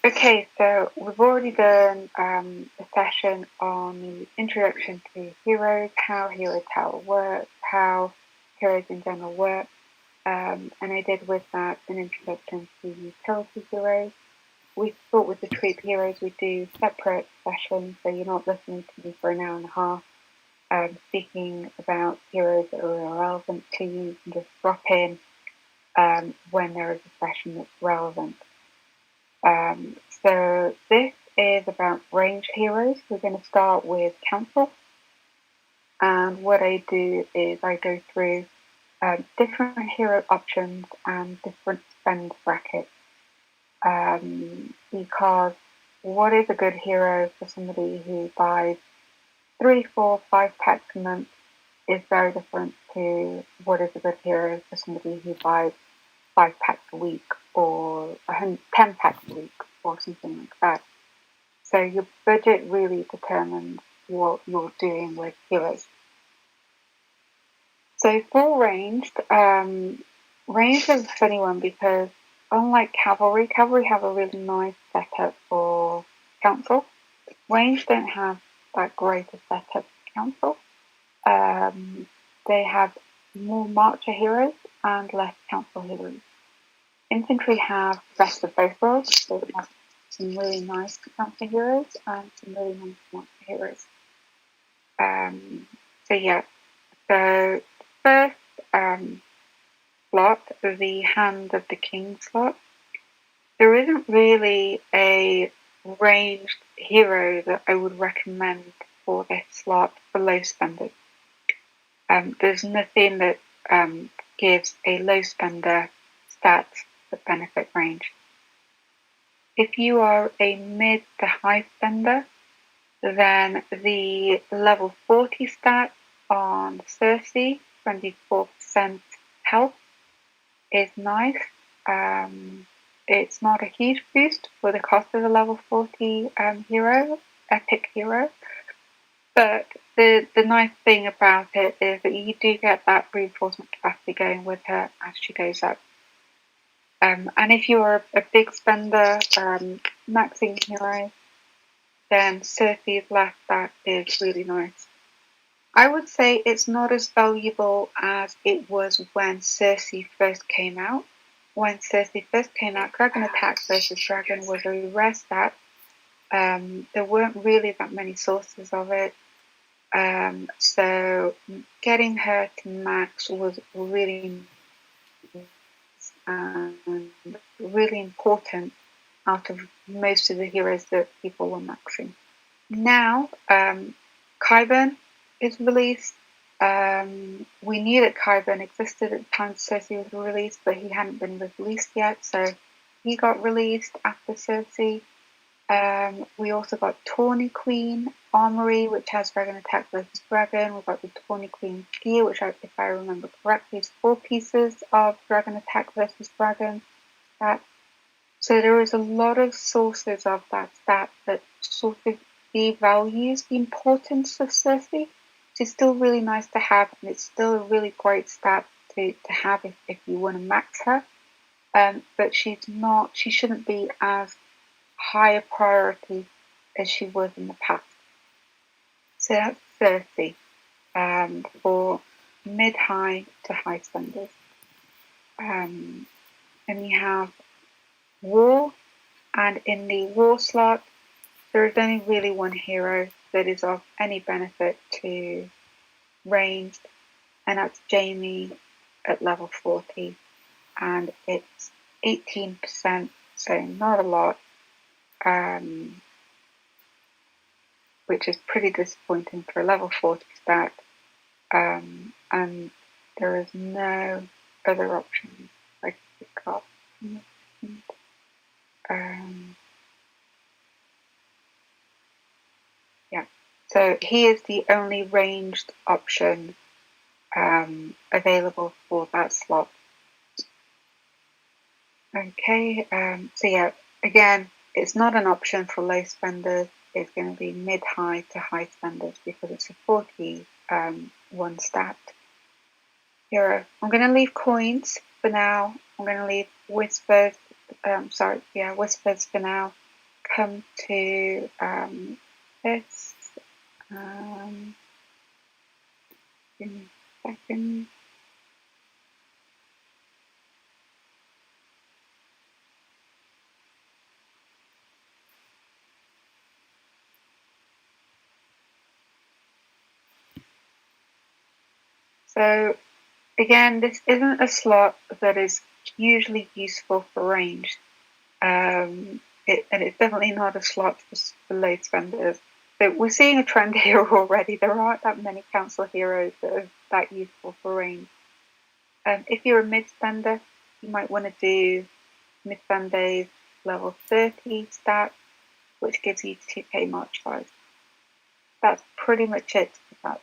Okay, so we've already done a session on the introduction to heroes, how heroes work, how heroes in general work, and I did with that an introduction to utility heroes. We thought with the troop heroes we'd do separate sessions, so you're not listening to me for an hour and a half, speaking about heroes that are relevant to you. You can just drop in when there is a session that's relevant. So this is about ranged heroes. We're going to start with council, and what I do is I go through different hero options and different spend brackets, because what is a good hero for somebody who buys 3, 4, 5 packs a month is very different to what is a good hero for somebody who buys 5 packs a week or 10 packs a week or something like that. So your budget really determines what you're doing with heroes. So for ranged, ranged is a funny one because unlike cavalry have a really nice setup for council. Ranged don't have that great a setup for council. They have more marcher heroes and less council heroes. Infantry have the best of both worlds. So they have some really nice council heroes and some really nice marcher heroes. So first slot, the Hand of the King slot, there isn't really a ranged hero that I would recommend for this slot for low spenders. There's nothing that gives a low spender stats that benefit range. If you are a mid to high spender, then the level 40 stat on Cersei, 24% health, is nice. It's not a huge boost for the cost of a level 40 epic hero. But the nice thing about it is that you do get that reinforcement capacity going with her as she goes up. And if you are a big spender, maxing heroes, then Cersei's last stat is really nice. I would say it's not as valuable as it was when Cersei first came out. When Cersei first came out, Dragon Attack versus Dragon was a rare stat. There weren't really that many sources of it. So getting her to max was really important out of most of the heroes that people were maxing. Now, Qyburn is released. We knew that Qyburn existed at the time Cersei was released, but he hadn't been released yet, so he got released after Cersei. We also got Tawny Queen Armory, which has Dragon Attack versus Dragon. We've got the Tawny Queen Gear, which, if I remember correctly, is 4 pieces of Dragon Attack versus Dragon. So there is a lot of sources of that stat that sort of devalues the importance of Cersei. She's still really nice to have, and it's still a really great stat to have if you want to max her. But she shouldn't be as high a priority as she was in the past. So that's Cersei for mid-high to high spenders. And you have War, and in the War slot, there is only really one hero that is of any benefit to ranged, and that's Jaime at level 40, and it's 18%, so not a lot, which is pretty disappointing for a level 40 stat, and there is no other option I could pick up. So he is the only ranged option available for that slot. Okay, again, it's not an option for low spenders. It's going to be mid-high to high spenders because it's a 41 stat hero. I'm going to leave coins for now. I'm going to leave whispers. Whispers for now. come to this. Give me a second. So again, this isn't a slot that is hugely useful for ranged. And it's definitely not a slot for low spenders. So we're seeing a trend here already. There aren't that many council heroes that are that useful for range. If you're a mid spender, you might want to do mid spenders level 30 stat, which gives you 2k march size. That's pretty much it for that,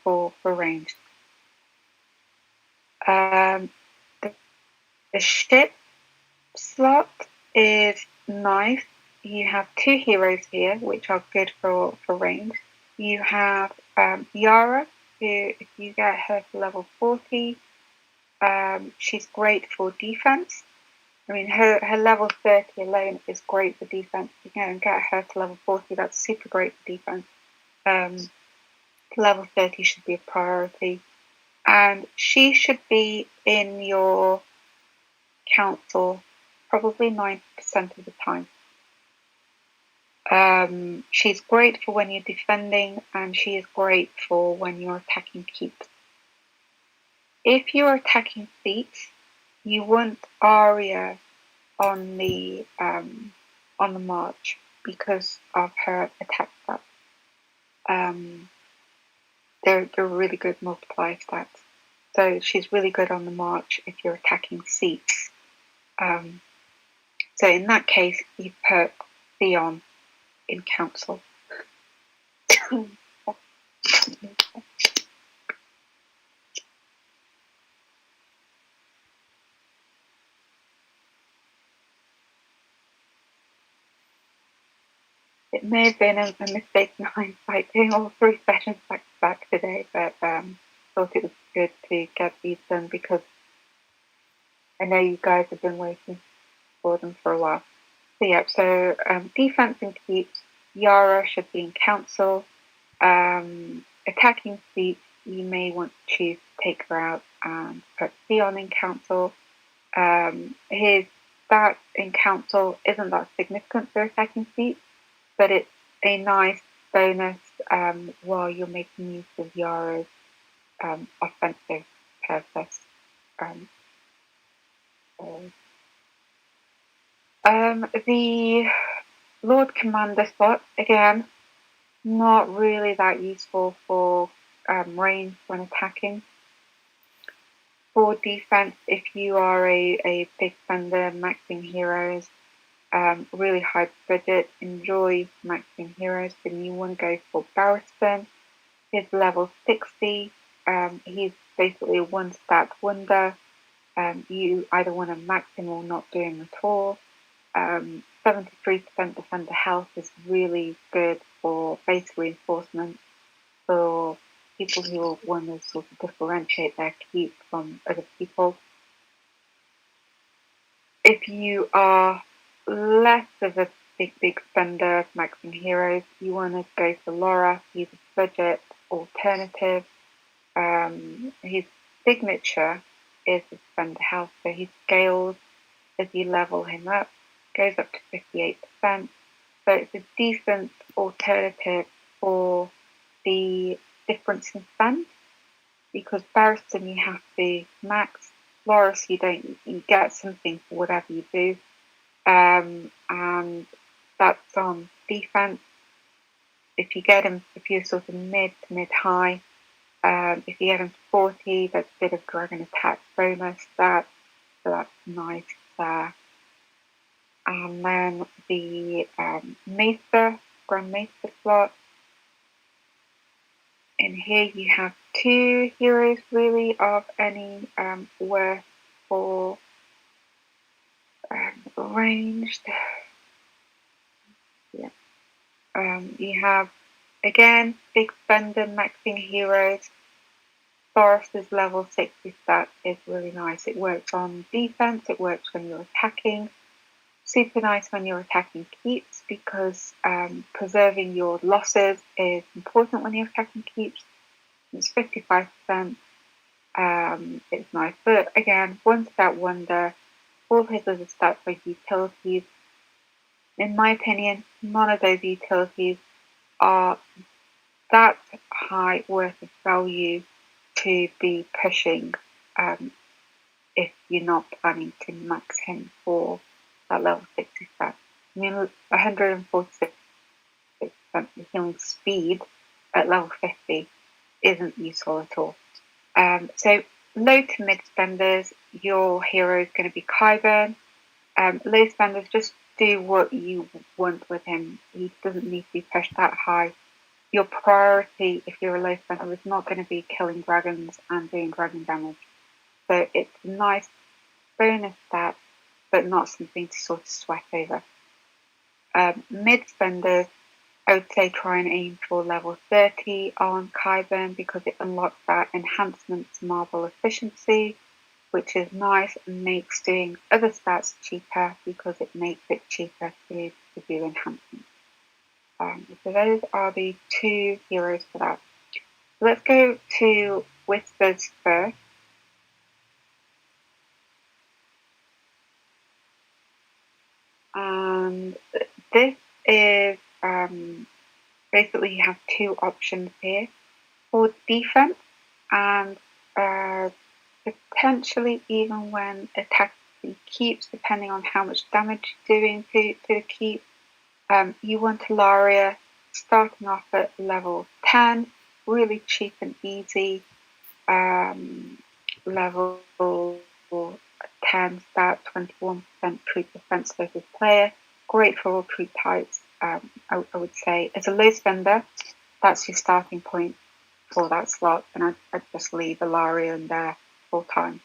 for range. The ship slot is nice. You have 2 heroes here, which are good for range. You have Yara, who, if you get her to level 40, she's great for defense. I mean, her level 30 alone is great for defense. You can get her to level 40, that's super great for defense. Level 30 should be a priority. And she should be in your council probably 90% of the time. She's great for when you're defending, and she is great for when you're attacking keeps. If you're attacking feats, you want Arya on the march because of her attack stats. They're really good multiplier stats. So she's really good on the march if you're attacking seats. So in that case, you put Theon in council. It may have been a mistake in hindsight doing all 3 sessions back to back today, but thought it was good to get these done because I know you guys have been waiting for them for a while. So yeah, defense and keeps, Yara should be in council. Attacking feats, you may want to choose to take her out and put Theon in council. His stat in council isn't that significant for attacking feats, but it's a nice bonus while you're making use of Yara's offensive purpose. The Lord Commander slot, again, not really that useful for range when attacking. For defense, if you are a big spender, maxing heroes, really high budget, enjoy maxing heroes, then you want to go for Barristan. He's level 60. He's basically a 1-stat wonder. You either want to max him or not do him at all. 73% defender health is really good for base reinforcement for people who want to sort of differentiate their keep from other people. If you are less of a big spender maxing heroes, you want to go for Laura. He's a budget alternative. His signature is the spender health, so he scales as you level him up, goes up to 58%. So it's a decent alternative for the difference in spend, because Barristan you have to max, Loras you get something for whatever you do, and that's on defense. If you're sort of mid to mid high, if you get him to 40, that's a bit of dragon attack bonus, so that's nice there. And then the Grand Maester slot. In here you have 2 heroes really of any worth for ranged. Yeah. You have, again, big spender maxing heroes. Forrester's level 60 stat is really nice. It works on defense, it works when you're attacking. Super nice when you're attacking keeps because preserving your losses is important when you're attacking keeps. It's 55%. It's nice. But again, one stat wonder, all his other stats are utilities. In my opinion, none of those utilities are that high worth of value to be pushing if you're not planning to max him for that level 60 stat. I mean, 146% healing speed at level 50 isn't useful at all. So low to mid spenders, your hero is going to be Kyburn. Low spenders, just do what you want with him. He doesn't need to be pushed that high. Your priority, if you're a low spender, is not going to be killing dragons and doing dragon damage. So it's a nice bonus stat, but not something to sort of sweat over. Mid spenders, I would say try and aim for level 30 on Kyburn because it unlocks that enhancement to marble efficiency, which is nice and makes doing other stats cheaper because it makes it cheaper to do enhancements. So those are the two heroes for that. Let's go to Whispers first. And this is basically you have two options here for defense and potentially even when attacking keeps, depending on how much damage you're doing to the keep. You want Ilaria starting off at level 10, really cheap and easy. Level 10 stat, 21% troop defense versus player. Great for all troop types, I would say. As a low spender, that's your starting point for that slot, and I'd just leave Ilaria in there full time.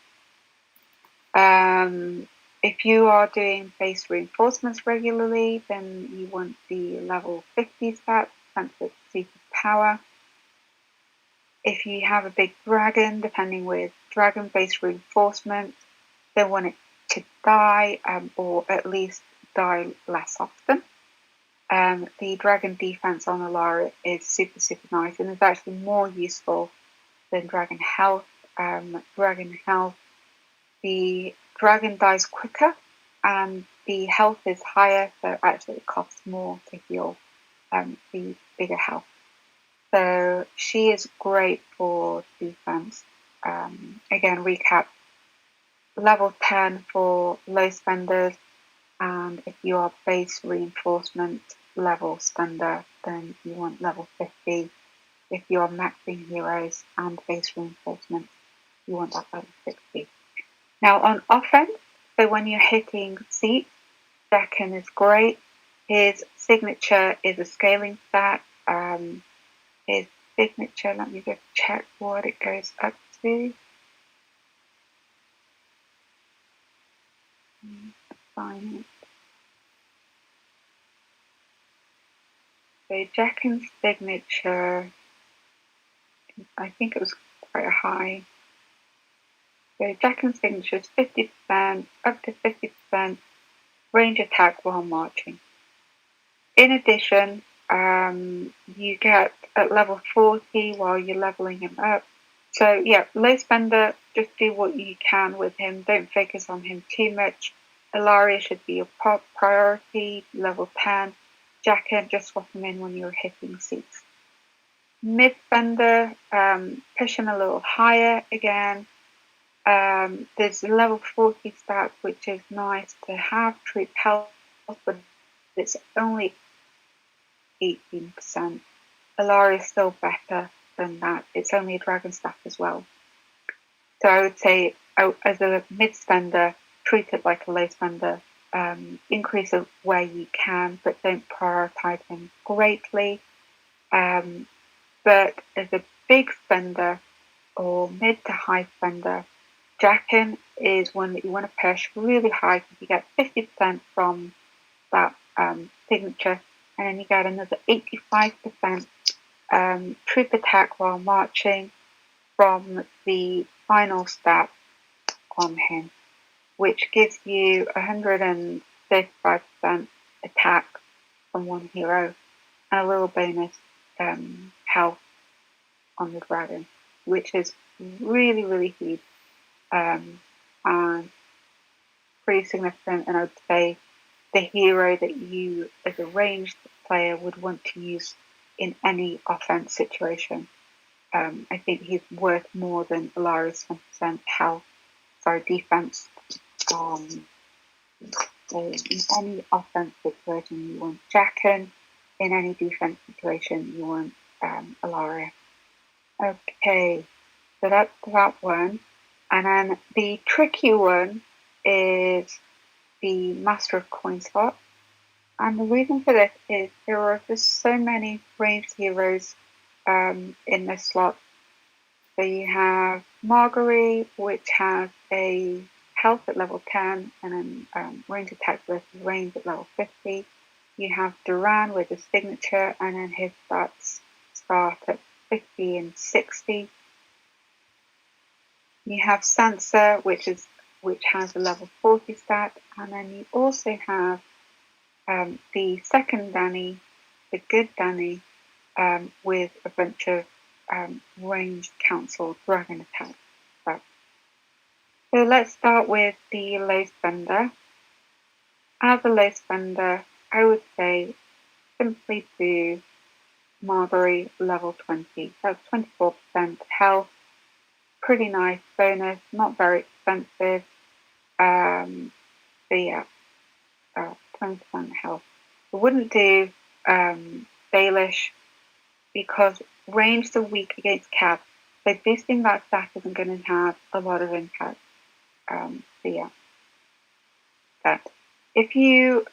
If you are doing base reinforcements regularly, then you want the level 50 stat, defensive super power. If you have a big dragon, depending with dragon-based reinforcement, they want it to die, or at least die less often. The dragon defense on Ilaria is super, super nice, and is actually more useful than dragon health. Dragon health, the dragon dies quicker, and the health is higher, so actually it costs more to heal the bigger health. So she is great for defense. Again, recap, level 10 for low spenders, and if you are base reinforcement level spender, then you want level 50. If you are maxing heroes and base reinforcement, you want that level 60. Now on offense, so when you're hitting seats, Decken is great. His signature is a scaling stat. His signature, let me just check what it goes up to. Find it. So Decken's signature, I think it was quite high. So Decken's signature is 50%, up to 50% range attack while marching. In addition, you get at level 40 while you're leveling him up. So yeah, low spender, just do what you can with him. Don't focus on him too much. Ilaria should be your priority, level 10. Jacket, just swap him in when you're hitting seats. Mid spender, push him a little higher again. There's a level 40 stat, which is nice to have, troop health, but it's only 18%. Ilaria is still better than that. It's only a dragon staff as well. So I would say, as a mid spender, treat it like a low spender. Increase it where you can, but don't prioritize him greatly. But as a big spender or mid to high spender, Jacken is one that you want to push really high because you get 50% from that signature, and then you get another 85% troop attack while marching from the final stat on him, which gives you 140% 35% attack from one hero, and a little bonus health on the dragon, which is really, really huge and pretty significant. And I would say the hero that you, as a ranged player, would want to use in any offense situation. I think he's worth more than Alari's 10% defense. So in any offense situation, you want Jaqen. In any defense situation, you want Alaria. Okay, so that's that one. And then the tricky one is the Master of Coin slot. And the reason for this is there are just so many ranged heroes in this slot. So you have Marguerite, which has a health at level 10 and then range attack versus range at level 50. You have Duran with a signature, and then his stats start at 50 and 60. You have Sansa, which has a level 40 stat, and then you also have the second Dany, the good Dany, with a bunch of ranged council dragon attacks. So let's start with the low spender. As a low spender, I would say simply do Marguerite level 20. That's 24% health. Pretty nice bonus, not very expensive. So yeah, 20% health. I wouldn't do Baelish because ranges are weak against Cav. So boosting that stat isn't going to have a lot of impact. So yeah, that. If you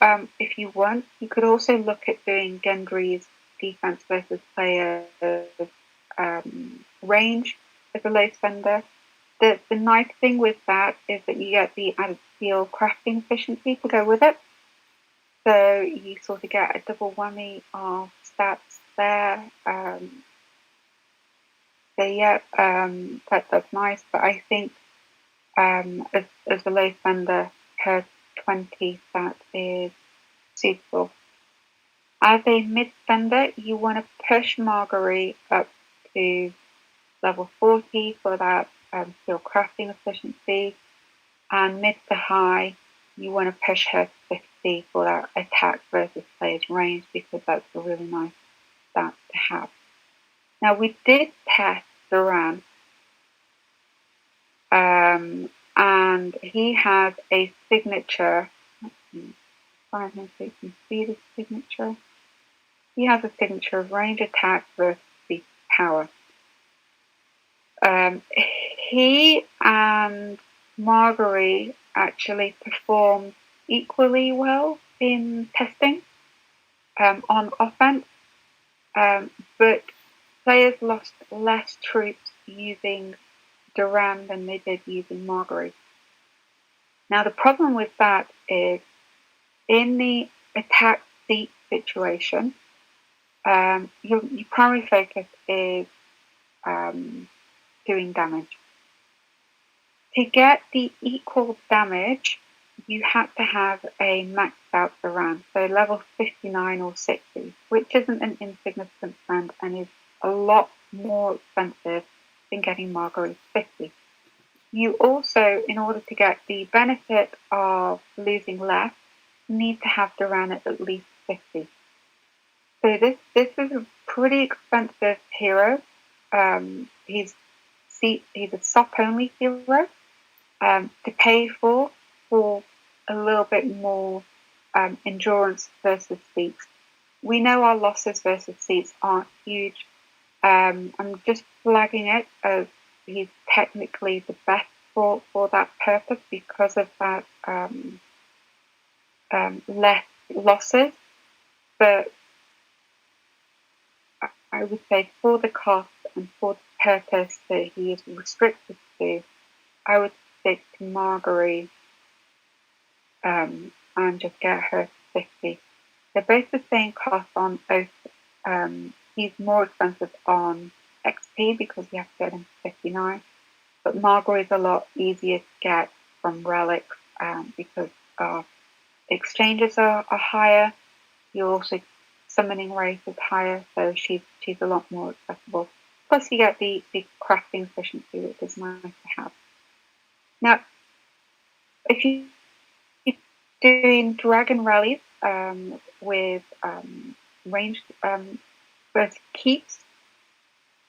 want, you could also look at doing Gendry's defense versus player range as a low spender. The nice thing with that is that you get the added steel crafting efficiency to go with it. So you sort of get a double whammy of stats there. So yeah, that's nice. But I think as a low spender, her 20 stat is suitable. As a mid spender, you want to push Marguerite up to level 40 for that steel crafting efficiency, and mid to high, you want to push her to 50 for that attack versus player's range, because that's a really nice stat to have. Now, we did test Duran, and he has a signature. Find him so you can see the signature. He has a signature of range attack versus the power. He and Marguerite actually performed equally well in testing on offense, but players lost less troops using Duran than they did using Marguerite. Now, the problem with that is in the attack seat situation, your primary focus is doing damage. To get the equal damage, you had to have a maxed out Duran, so level 59 or 60, which isn't an insignificant spend and is a lot more expensive than getting Marguerite 50. You also, in order to get the benefit of losing less, need to have Duran at least 50. So this is a pretty expensive hero. He's a SOP only hero. To pay for a little bit more endurance versus seats. We know our losses versus seats aren't huge. I'm just flagging it as he's technically the best for that purpose because of that less losses. But I would say for the cost and for the purpose that he is restricted to, I would stick to Marguerite and just get her to 50. They're both the same cost on Oath. He's more expensive on XP because you have to get him to 59. But Marguerite's a lot easier to get from relics because of exchanges are higher. You're also summoning rate is higher, so she's a lot more accessible. Plus, you get the crafting efficiency, which is nice to have. Now, if you're doing dragon rallies with ranged versus keeps,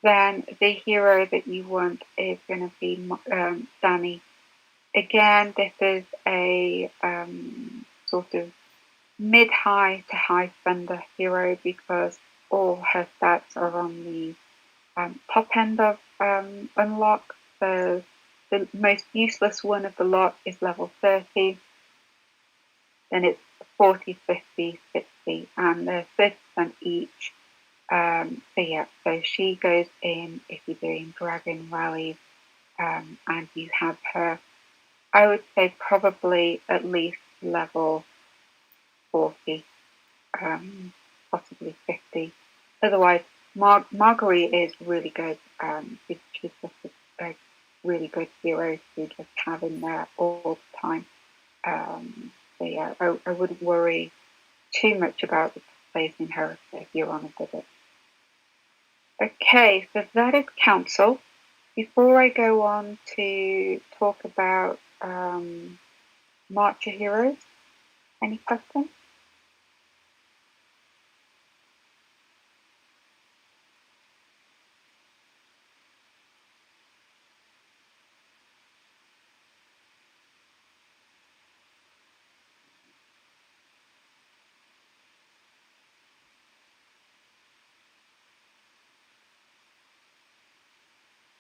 then the hero that you want is going to be Danny. Again, this is a sort of mid-high to high spender hero because all her stats are on the top end of unlock. So the most useless one of the lot is level 30. Then it's 40, 50, 60, and they're 30% each. So she goes in if you're doing dragon rallies, and you have her. I would say probably at least level 40, possibly 50. Otherwise, Marguerite is really good. She's just a really good hero to just have in there all the time. I wouldn't worry too much about placing her if you're on a visit. Okay, so that is council. Before I go on to talk about Marcher heroes, any questions?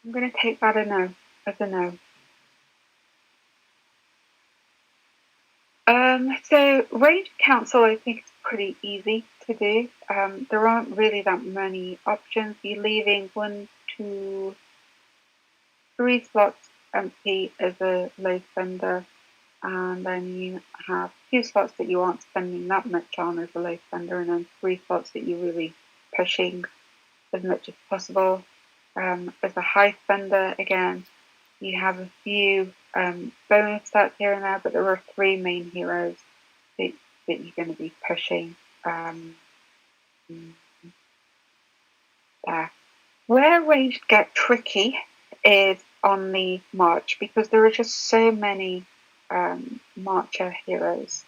I'm going to take that as a no. So range council, I think is pretty easy to do. There aren't really that many options. You're leaving 1, 2, 3 slots empty as a low spender, and then you have 2 slots that you aren't spending that much on as a low spender, and then 3 slots that you're really pushing as much as possible. As a high spender, again, you have a few bonus stats here and there, but there are 3 main heroes that you're going to be pushing there. Where ranged get tricky is on the march, because there are just so many marcher heroes.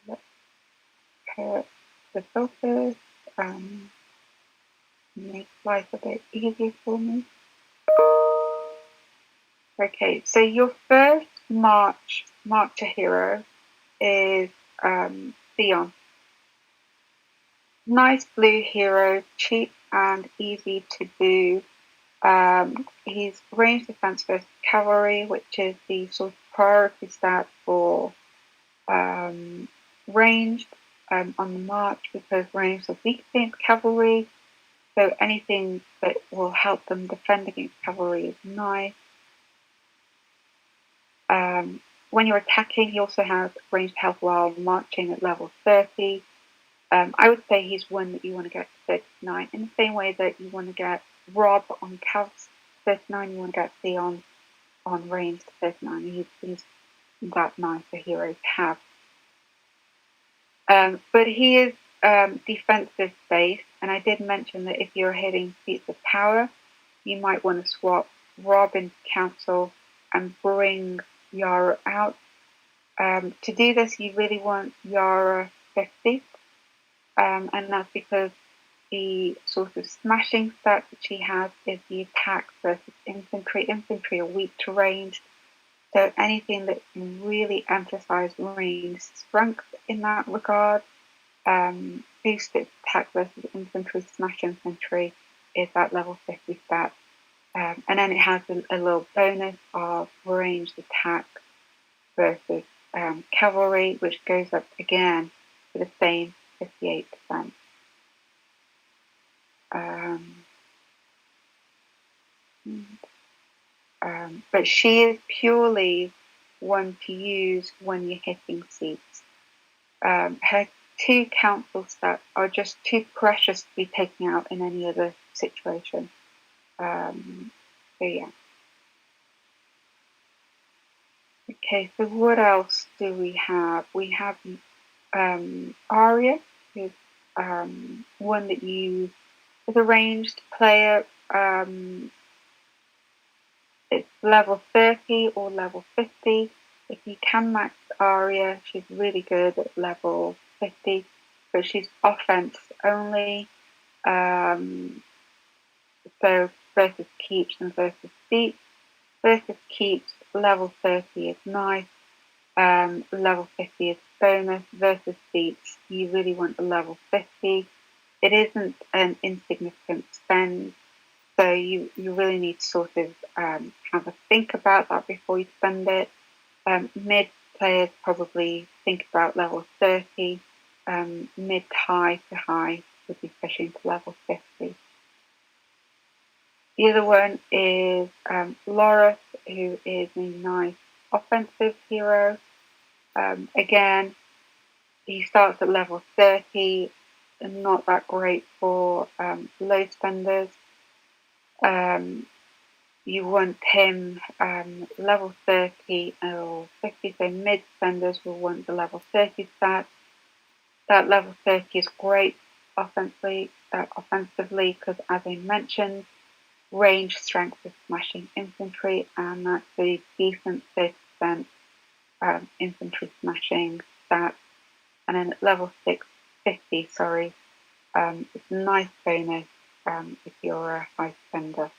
Let's put the filters, make life a bit easier for me. Okay, so your first marcher hero is Theon. Nice blue hero, cheap and easy to do. He's range defense versus cavalry, which is the sort of priority stat for ranged on the march, because ranged are weak against cavalry. So anything that will help them defend against cavalry is nice. When you're attacking, he also has ranged health while marching at level 30. I would say he's one that you want to get to 39, in the same way that you want to get Rob on Cavs 39, you want to get Theon on range 39. He's that nice a hero to have. But he is defensive based, and I did mention that if you're hitting feats of power, you might want to swap Rob into council and bring Yara out. To do this, you really want Yara 50, and that's because the sort of smashing stat that she has is the attack versus infantry. Infantry are weak to range, so anything that can really emphasize range strength in that regard, boost its attack versus infantry, smash infantry is that level 50 stat. And then it has a little bonus of ranged attack versus cavalry, which goes up again to the same 58%. But she is purely one to use when you're hitting seats. Her 2 council stats are just too precious to be taken out in any other situation. So yeah. Okay, so what else do we have? We have Aria, who's one that you is a ranged player. It's level 30 or level 50. If you can max Aria, she's really good at level 50, but she's offense only. So versus keeps and versus feats. Versus keeps, level 30 is nice. Level 50 is bonus. Versus feats, you really want a level 50. It isn't an insignificant spend, so you really need to sort of have a think about that before you spend it. Mid players probably think about level 30. Mid to high would be pushing to level 50. The other one is Loris, who is a nice offensive hero. Again, he starts at level 30, and not that great for low spenders. You want him level 30 or 50, so mid spenders will want the level 30 stat. That level 30 is great offensively because, as I mentioned, range, strength with smashing infantry, and that's a decent 30% infantry smashing stat. And then at level 50, it's a nice bonus if you're a high spender.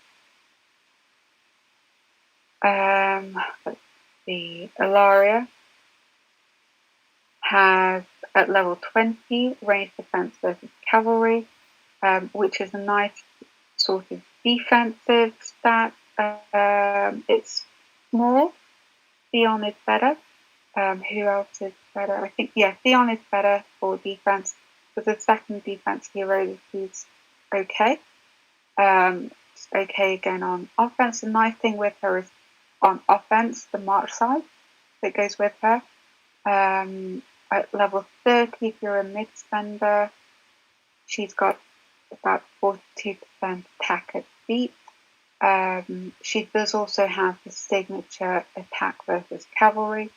Let's see, Ilaria has at level 20 range defense versus cavalry, which is a nice sort of defensive stat. It's small. Theon is better. Who else is better? I think, Theon is better for defense. For the second defense hero, who's okay. It's okay again on offense. The nice thing with her is on offense, the march side that goes with her. At level 30, if you're a mid spender, she's got about 42% attack at feet. She does also have the signature attack versus cavalry.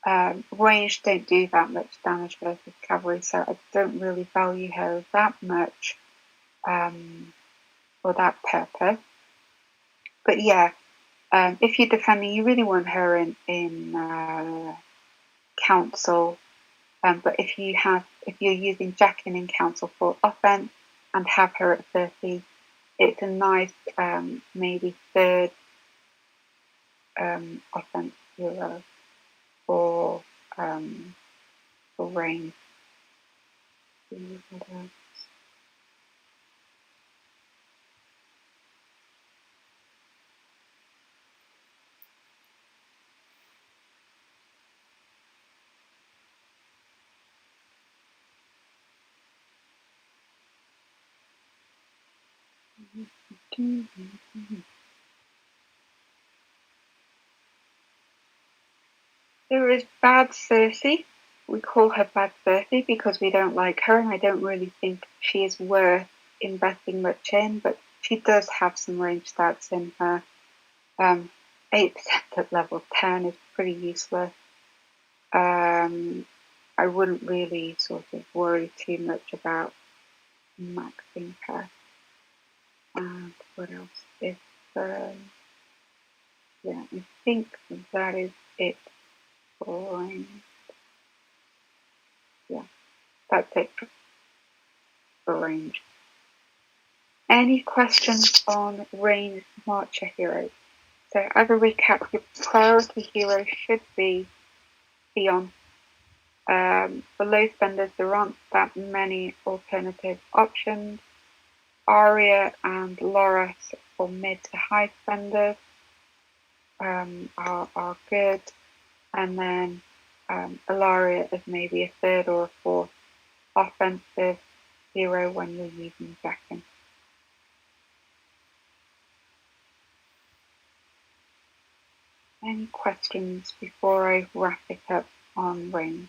Range don't do that much damage versus cavalry, so I don't really value her that much for that purpose. But yeah, if you're defending, you really want her in council. But if you're using Jackin in council for offense and have her at 30, it's a nice maybe third offense hero for range. There is Bad Cersei. We call her Bad Cersei because we don't like her, and I don't really think she is worth investing much in, but she does have some range stats in her. 8% at level 10 is pretty useless. I wouldn't really sort of worry too much about maxing her. And what else is yeah, I think that is it for range. Yeah, that's it for range. Any questions on ranged Marcher heroes? So as a recap, your priority hero should be Theon. For low spenders, there aren't that many alternative options. Arya and Loras for mid to high spenders are good. And then Ilaria is maybe a third or a fourth offensive hero when you're using Jackin. Any questions before I wrap it up on range?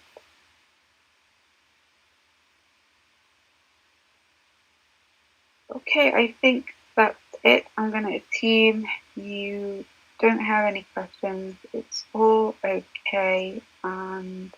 Okay, I think that's it. I'm going to assume you don't have any questions. It's all okay, and